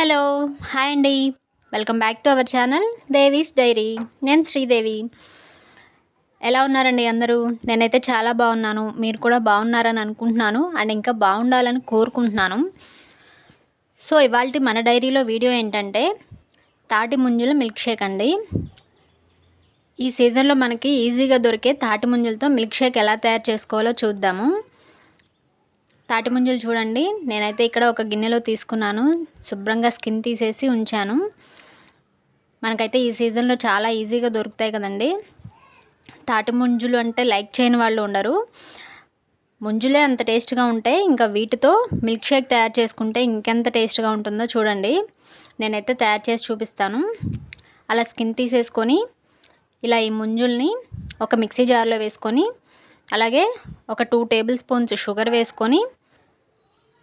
Hello hi అండి. Welcome back to our channel Devi's diary. నేను శ్రీదేవి. ఎలా ఉన్నారండి అందరూ? నేనైతే చాలా బాగున్నాను. మీరు కూడా బాగున్నారని అనుకుంటున్నాను అండ్ ఇంకా బాగుండాలని కోరుకుంటున్నాను. సో ఇవాళ మన డైరీలో వీడియో ఏంటంటే తాటి ముంజుల మిల్క్ షేక్ అండి. ఈ సీజన్లో మనకి ఈజీగా దొరికే తాటి ముంజలతో మిల్క్ షేక్ ఎలా తయారు చేసుకోవాలో చూద్దాము. తాటి ముంజలు చూడండి, నేనైతే ఇక్కడ ఒక గిన్నెలో తీసుకున్నాను. శుభ్రంగా స్కిన్ తీసేసి ఉంచాను. మనకైతే ఈ సీజన్లో చాలా ఈజీగా దొరుకుతాయి కదండి. తాటి ముంజులు అంటే లైక్ చేయని వాళ్ళు ఉండరు. ముంజులే అంత టేస్ట్గా ఉంటాయి, ఇంకా వీటితో మిల్క్ షేక్ తయారు చేసుకుంటే ఇంకెంత టేస్ట్గా ఉంటుందో చూడండి. నేనైతే తయారు చేసి చూపిస్తాను. అలా స్కిన్ తీసేసుకొని ఇలా ఈ ముంజుల్ని ఒక మిక్సీ జార్లో వేసుకొని, అలాగే ఒక 2 టేబుల్ స్పూన్స్ షుగర్ వేసుకొని,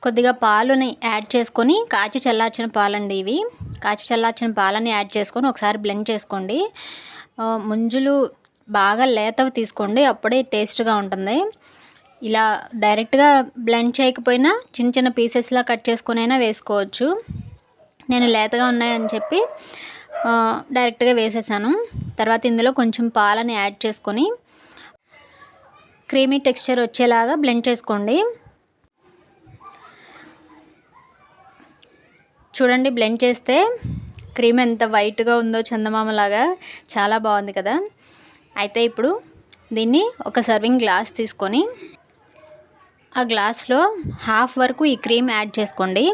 కొద్దిగా పాలుని యాడ్ చేసుకొని, కాచి చల్లార్చిన పాలండి ఇవి. కాచి చల్లార్చిన పాలని యాడ్ చేసుకొని ఒకసారి బ్లెండ్ చేసుకోండి. ముంజులు బాగా లేతవి తీసుకోండి, అప్పుడే టేస్ట్గా ఉంటుంది. ఇలా డైరెక్ట్గా బ్లెండ్ చేయకపోయినా చిన్న చిన్న పీసెస్లా కట్ చేసుకొని అయినా వేసుకోవచ్చు. నేను లేతగా ఉన్నాయని చెప్పి డైరెక్ట్గా వేసేసాను. తర్వాత ఇందులో కొంచెం పాలని యాడ్ చేసుకొని క్రీమీ టెక్స్చర్ వచ్చేలాగా బ్లెండ్ చేసుకోండి. చూడండి, బ్లెండ్ చేస్తే క్రీమ్ ఎంత వైట్గా ఉందో, చందమామలాగా చాలా బాగుంది కదా. అయితే ఇప్పుడు దీన్ని ఒక సర్వింగ్ గ్లాస్ తీసుకొని ఆ గ్లాస్లో హాఫ్ వరకు ఈ క్రీమ్ యాడ్ చేసుకోండి.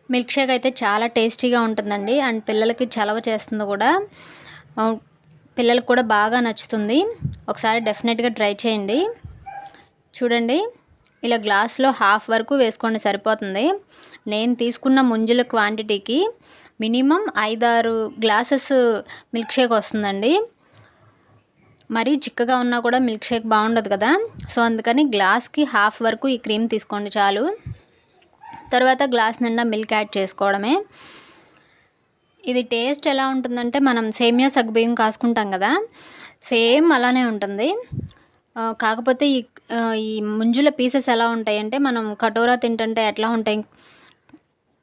మిల్క్ షేక్ అయితే చాలా టేస్టీగా ఉంటుందండి అండ్ పిల్లలకి చలవ చేస్తుంది కూడా. పిల్లలకు కూడా బాగా నచ్చుతుంది. ఒకసారి డెఫినెట్గా ట్రై చేయండి. చూడండి, ఇలా గ్లాస్లో హాఫ్ వరకు వేసుకోండి, సరిపోతుంది. నేను తీసుకున్న ముంజుల క్వాంటిటీకి మినిమం 5-6 గ్లాసెస్ మిల్క్ షేక్ వస్తుందండి. మరీ చిక్కగా ఉన్నా కూడా మిల్క్ షేక్ బాగుండదు కదా. సో అందుకని గ్లాస్కి హాఫ్ వరకు ఈ క్రీమ్ తీసుకోండి చాలు. తర్వాత గ్లాస్ నిండా మిల్క్ యాడ్ చేసుకోవడమే. ఇది టేస్ట్ ఎలా ఉంటుందంటే, మనం సేమియా సగ్గుబియ్యం కాసుకుంటాం కదా, సేమ్ అలానే ఉంటుంది. కాకపోతే ఈ ముంజుల పీసెస్ ఎలా ఉంటాయంటే, మనం కటోరా తింటుంటే ఎట్లా ఉంటాయి,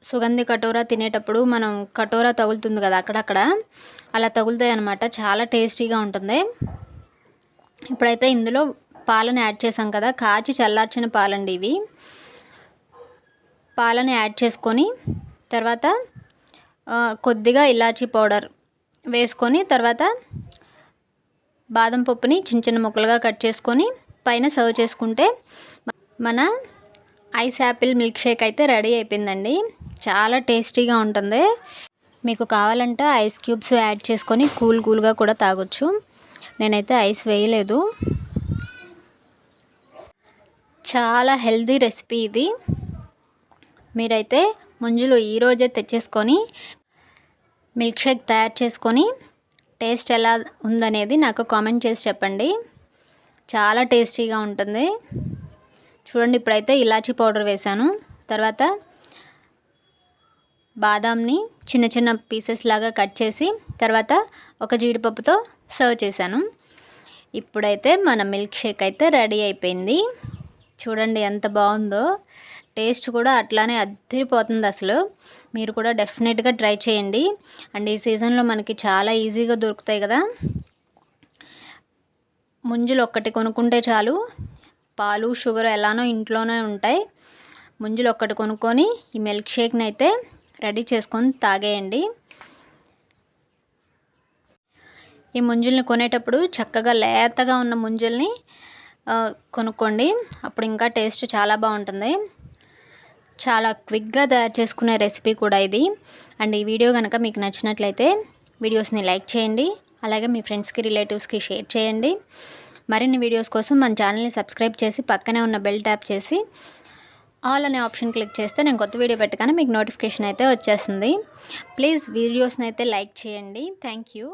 సుగంధి కటోరా తినేటప్పుడు మనం కటోరా తగులుతుంది కదా అక్కడక్కడ, అలా తగులుతాయి అన్నమాట. చాలా టేస్టీగా ఉంటుంది. ఇప్పుడైతే ఇందులో పాలను యాడ్ చేసాం కదా, కాచి చల్లార్చిన పాలండి ఇవి. పాలను యాడ్ చేసుకొని తర్వాత కొద్దిగా ఇలాచీ పౌడర్ వేసుకొని, తర్వాత బాదం పప్పుని చిన్న చిన్న ముక్కలుగా కట్ చేసుకొని పైన సర్వ్ చేసుకుంటే మన ఐస్ యాపిల్ మిల్క్ షేక్ అయితే రెడీ అయిపోయిందండి. చాలా టేస్టీగా ఉంటుంది. మీకు కావాలంటే ఐస్ క్యూబ్స్ యాడ్ చేసుకొని కూల్గా కూడా తాగొచ్చు. నేనైతే ఐస్ వేయలేదు. చాలా హెల్దీ రెసిపీ ఇది. మీరైతే ముంజులు ఈరోజే తెచ్చేసుకొని మిల్క్ షేక్ తయారు చేసుకొని టేస్ట్ ఎలా ఉందనేది నాకు కామెంట్ చేసి చెప్పండి. చాలా టేస్టీగా ఉంటుంది. చూడండి, ఇప్పుడైతే ఇలాచీ పౌడర్ వేసాను. తర్వాత బాదాంని చిన్న చిన్న పీసెస్ లాగా కట్ చేసి, తర్వాత ఒక జీడిపప్పుతో సర్వ్ చేశాను. ఇప్పుడైతే మన మిల్క్ షేక్ అయితే రెడీ అయిపోయింది. చూడండి ఎంత బాగుందో. టేస్ట్ కూడా అట్లానే అదిరిపోతుంది అసలు. మీరు కూడా డెఫినెట్గా ట్రై చేయండి. అండ్ ఈ సీజన్లో మనకి చాలా ఈజీగా దొరుకుతాయి కదా. ముంజులు ఒక్కటి కొనుక్కుంటే చాలు. పాలు, షుగర్ ఎలానో ఇంట్లోనే ఉంటాయి. ముంజులు ఒక్కటి కొనుక్కొని ఈ మిల్క్ షేక్ని అయితే రెడీ చేసుకొని తాగేయండి. ఈ ముంజుల్ని కొనేటప్పుడు చక్కగా లేతగా ఉన్న ముంజుల్ని కొనుక్కోండి, అప్పుడు ఇంకా టేస్ట్ చాలా బాగుంటుంది. చాలా క్విక్గా తయారు చేసుకునే రెసిపీ కూడా ఇది. అండ్ ఈ వీడియో కనుక మీకు నచ్చినట్లయితే వీడియోస్ని లైక్ చేయండి, అలాగే మీ ఫ్రెండ్స్కి, రిలేటివ్స్కి షేర్ చేయండి. మరిన్ని వీడియోస్ కోసం మన ఛానల్ని సబ్స్క్రైబ్ చేసి పక్కనే ఉన్న బెల్ ట్యాప్ చేసి ఆల్ అనే ఆప్షన్ క్లిక్ చేస్తే నేను కొత్త వీడియో పెట్టగానే మీకు నోటిఫికేషన్ అయితే వచ్చేస్తుంది. ప్లీజ్ వీడియోస్ని అయితే లైక్ చేయండి. Thank you.